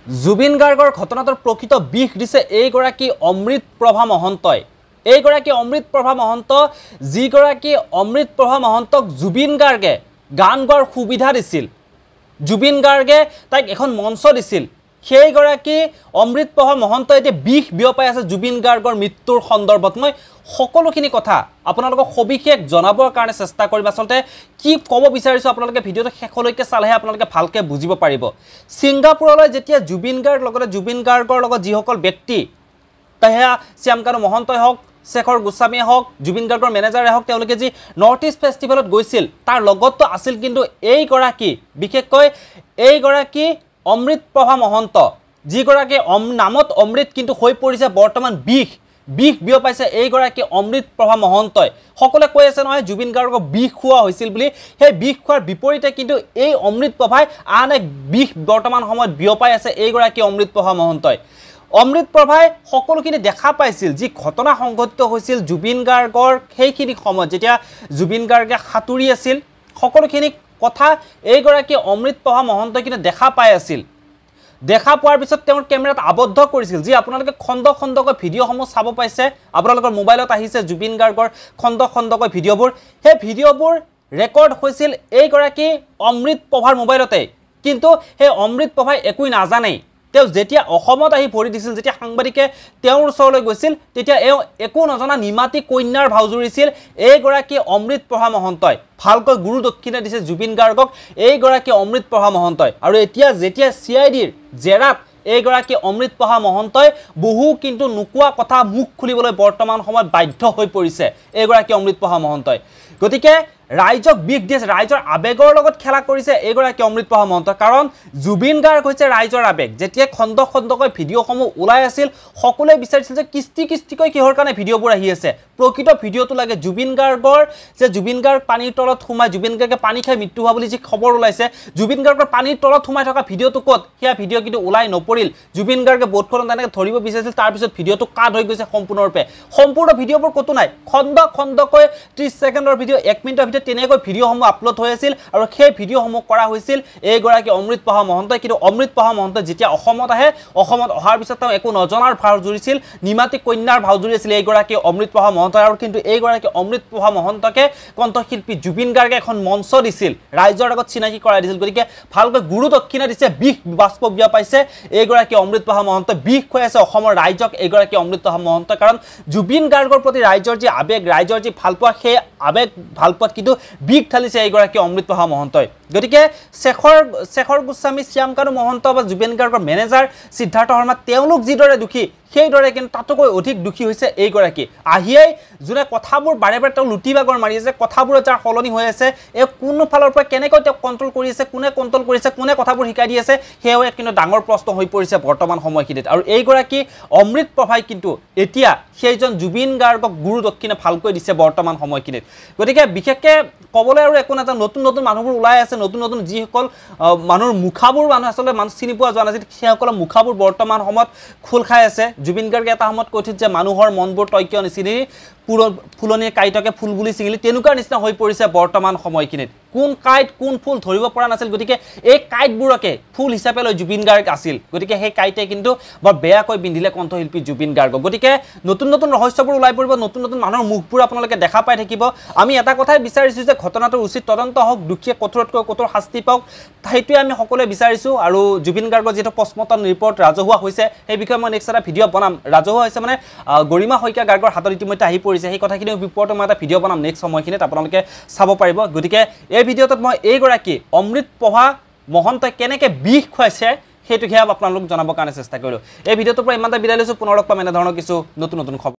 জুবিন গাৰ্গৰ ঘটনাটোৰ প্ৰকৃত বিষ দিছে এইগৰাকী অমৃত প্ৰভা মহন্তই। এইগৰাকী অমৃত প্ৰভা মহন্ত, যিগৰাকী অমৃত প্ৰভা মহন্তক জুবিন গাৰ্গে গান গোৱাৰ সুবিধা দিছিল, জুবিন গাৰ্গে তাইক এখন মঞ্চ দিছিল, সেইগৰাকী অমৃত প্ৰভা মহন্ত এতিয়া বিষ বিয়পাই আছে জুবিন গাৰ্গৰ মৃত্যুৰ সন্দৰ্ভত। মই সকলোখিনি কথা আপোনালোকক সবিশেষ জনাবৰ কাৰণে চেষ্টা কৰিম। আচলতে কি ক'ব বিচাৰিছোঁ আপোনালোকে ভিডিঅ'টো শেষলৈকে চালেহে আপোনালোকে ভালকৈ বুজিব পাৰিব। ছিংগাপুৰলৈ যেতিয়া জুবিন গাৰ্গ লগতে জুবিন গাৰ্গৰ লগত যিসকল ব্যক্তি, সেয়া শ্যামকানু মহন্তই হওক, শেখৰ গোস্বামীয়ে হওক, জুবিন গাৰ্গৰ মেনেজাৰে হওক, তেওঁলোকে যি নৰ্থ ইষ্ট ফেষ্টিভেলত গৈছিল তাৰ লগতো আছিল কিন্তু এইগৰাকী, বিশেষকৈ এইগৰাকী অমৃত প্ৰভা মহন্ত, যিগৰাকী নামত অমৃত কিন্তু হৈ পৰিছে বৰ্তমান বিষ বিয়পাইছে এইগৰাকী অমৃত প্ৰভা মহন্তই। সকলোৱে কৈ আছে নহয় জুবিন গাৰ্গক বিষ খোৱা হৈছিল বুলি, সেই বিষ খোৱাৰ বিপৰীতে কিন্তু এই অমৃত প্ৰভাই আন এক বিষ বৰ্তমান সময়ত বিয়পাই আছে এইগৰাকী অমৃত প্ৰভা মহন্তই। অমৃত প্ৰভাই সকলোখিনি দেখা পাইছিল, যি ঘটনা সংঘটিত হৈছিল জুবিন গাৰ্গৰ সেইখিনি সময়ত যেতিয়া জুবিন গাৰ্গে সাঁতুৰি আছিল, সকলোখিনি কথা এইগৰাকী অমৃত প্ৰভা মহন্তই কিন্তু দেখা পাই আছিল। দেখা পোৱাৰ পিছত তেওঁৰ কেমেৰাত আবদ্ধ কৰিছিল, যি আপোনালোকে খণ্ড খণ্ডকৈ ভিডিঅ'সমূহ চাব পাইছে, আপোনালোকৰ মোবাইলত আহিছে জুবিন গাৰ্গৰ খণ্ড খণ্ডকৈ ভিডিঅ'বোৰ। সেই ভিডিঅ'বোৰ ৰেকৰ্ড হৈছিল এইগৰাকী অমৃত প্ৰভাৰ মোবাইলতে, কিন্তু সেই অমৃত প্ৰভাই একোৱেই নাজানেই। তেওঁ যেতিয়া অসমত আহি ভৰি দিছিল, যেতিয়া সাংবাদিকে তেওঁৰ ওচৰলৈ গৈছিল, তেতিয়া এওঁ একো নজনা নিমাতী কন্যাৰ ভাও জুৰিছিল এইগৰাকী অমৃত প্ৰভা মহন্তই। ভালকৈ গুৰু দক্ষিণা দিছে জুবিন গাৰ্গক এইগৰাকী অমৃত প্ৰভা মহন্তই। আৰু এতিয়া যেতিয়া CIDৰ জেৰাত এইগৰাকী অমৃত প্ৰভা মহন্তই বহু কিন্তু নোকোৱা কথা মুখ খুলিবলৈ বৰ্তমান সময়ত বাধ্য হৈ পৰিছে এইগৰাকী অমৃত প্ৰভা মহন্তই। গতিকে ৰাইজক বিষ দিছে, ৰাইজৰ আবেগৰ লগত খেলা কৰিছে এইগৰাকী অমৃত প্ৰভা মহন্ত। কাৰণ জুবিন গাৰ্গ হৈছে ৰাইজৰ আবেগ। যেতিয়া খণ্ড খণ্ডকৈ ভিডিঅ'সমূহ ওলাই আছিল, সকলোৱে বিচাৰিছিল যে কিস্তিকৈ কিহৰ কাৰণে ভিডিঅ'বোৰ আহি আছে, প্ৰকৃত ভিডিঅ'টো লাগে। জুবিন গাৰ্গৰ যে জুবিন গাৰ্গ পানীৰ তলত সোমাই, জুবিন গাৰ্গে পানী খাই মৃত্যু হোৱা বুলি যি খবৰ ওলাইছে, জুবিন গাৰ্গৰ পানীৰ তলত সোমাই থকা ভিডিঅ'টো ক'ত, সেয়া ভিডিঅ' কিন্তু ওলাই নপৰিল। জুবিন গাৰ্গে বোটখনত তেনেকৈ ধৰিব বিচাৰিছিল, তাৰপিছত ভিডিঅ'টো কাট হৈ গৈছে সম্পূৰ্ণৰূপে। সম্পূৰ্ণ ভিডিঅ'বোৰ ক'তো নাই, খণ্ড খণ্ডকৈ 30 ছেকেণ্ডৰ ভিডিঅ', 1 মিনিটৰ ভিডিঅ', তেনেকৈ ভিডিঅ'সমূহ আপলোড হৈ আছিল। আৰু সেই ভিডিঅ'সমূহ কৰা হৈছিল এইগৰাকী অমৃত প্ৰভা মহন্তই। কিন্তু অমৃত প্ৰভা মহন্তই যেতিয়া অসমত আহে, অসমত অহাৰ পিছত তেওঁ একো নজনাৰ ভাও জুৰিছিল, নিমাতী কন্যাৰ ভাও জুৰি আছিল এইগৰাকী অমৃত প্ৰভা মহন্তই। আৰু কিন্তু এইগৰাকী অমৃত প্ৰভা মহন্তকে কণ্ঠশিল্পী জুবিন গাৰ্গে এখন মঞ্চ দিছিল, ৰাইজৰ আগত চিনাকি কৰাই দিছিল। গতিকে ভালকৈ গুৰু দক্ষিণা দিছে, বিষ বাষ্প বিয়পাইছে এইগৰাকী অমৃত প্ৰভা মহন্তই, বিষ খুৱাইছে অসমৰ ৰাইজক এইগৰাকী অমৃত প্ৰভা মহন্তই। কাৰণ জুবিন গাৰ্গৰ প্ৰতি ৰাইজৰ যি আবেগ, ৰাইজৰ যি ভালপোৱা, সেই আবেগ ভালপোৱাত কিন্তু বিষ ঢালিছে এইগৰাকী অমৃত প্ৰভা মহন্তই। গতিকে শেখৰ গোস্বামী, শ্যামকানু মহন্ত বা জুবিন গাৰ্গৰ মেনেজাৰ সিদ্ধাৰ্থ শৰ্মা, তেওঁলোক যিদৰে দুখী, সেইদৰে কিন্তু তাতোকৈ অধিক দুখী হৈছে এইগৰাকী। আহিয়েই যোনে কথাবোৰ বাৰে বাৰে তেওঁ লুটি বাগৰ মাৰি আছে, কথাবোৰ যাৰ সলনি হৈ আছে, এই কোনো ফালৰ পৰা কেনেকৈ তেওঁক কণ্ট্ৰল কৰি আছে, কোনে কণ্ট্ৰল কৰিছে, কোনে কথাবোৰ শিকাই দি আছে, সেয়াও এক কিন্তু ডাঙৰ প্ৰশ্ন হৈ পৰিছে বৰ্তমান সময়খিনিত। আৰু এইগৰাকী অমৃত প্ৰভাই কিন্তু এতিয়া সেইজন জুবিন গাৰ্গক গুৰু দক্ষিণা ভালকৈ দিছে বৰ্তমান সময়খিনিত। গতিকে বিশেষকৈ ক'বলৈ আৰু একো নাজানো, নতুন নতুন মানুহবোৰ ওলাই আছে, নতুন নতুন যিসকল মানুহৰ মুখাবোৰ আচলতে মানুহ চিনি পোৱা যোৱা নাছিল, সেইসকলৰ মুখাবোৰ বৰ্তমান সময়ত খোল খাই আছে। জুবিন গাৰ্গে এটা সময়ত কৈছিল যে মানুহৰ মনবোৰ তই কিয় নিচিনি, ফুলনিৰ কাঁইটকে ফুল বুলি ছিঙিলি, তেনেকুৱা নিচিনা হৈ পৰিছে বৰ্তমান সময়খিনিত। কোন কাঁইট কোন ফুল ধৰিব পৰা নাছিল। গতিকে এই কাঁইটবোৰকে ফুল হিচাপে লৈ জুবিন গাৰ্গ আছিল। গতিকে সেই কাঁইটে কিন্তু বৰ বেয়াকৈ বিন্ধিলে কণ্ঠশিল্পী জুবিন গাৰ্গক। গতিকে নতুন নতুন ৰহস্যবোৰ ওলাই পৰিব, নতুন নতুন মানুহৰ মুখবোৰ আপোনালোকে দেখা পাই থাকিব। আমি এটা কথাই বিচাৰিছোঁ যে ঘটনাটোৰ উচিত তদন্ত হওক, দোষীয়ে কঠোৰতকৈ কঠোৰ শাস্তি পাওক, সেইটোৱে আমি সকলোৱে বিচাৰিছোঁ। আৰু জুবিন গাৰ্গৰ যিটো পষ্টমৰ্টম ৰিপৰ্ট ৰাজহুৱা হৈছে, সেই বিষয়ে মই নেক্সট এটা ভিডিঅ' বনাম। ৰাজহুৱা হৈছে মানে গৰিমা শইকীয়া গাৰ্গৰ হাতত ইতিমধ্যে আহি পৰিছে, সেই কথাখিনিৰ বিপৰীতে মই এটা ভিডিঅ' বনাম নেক্সট সময়খিনিত, আপোনালোকে চাব পাৰিব। গতিকে এই ভিডিঅ'টোত মই এইগৰাকী অমৃত প্ৰভা মহন্তই কেনেকৈ বিষ খুৱাইছে সেইটোকে আপোনালোকক জনাবৰ কাৰণে চেষ্টা কৰিলোঁ। এই ভিডিঅ'টোৰ পৰা ইমানটা বিদায় লৈছোঁ, পুনৰ লগ পাম এনেধৰণৰ কিছু নতুন নতুন খবৰ।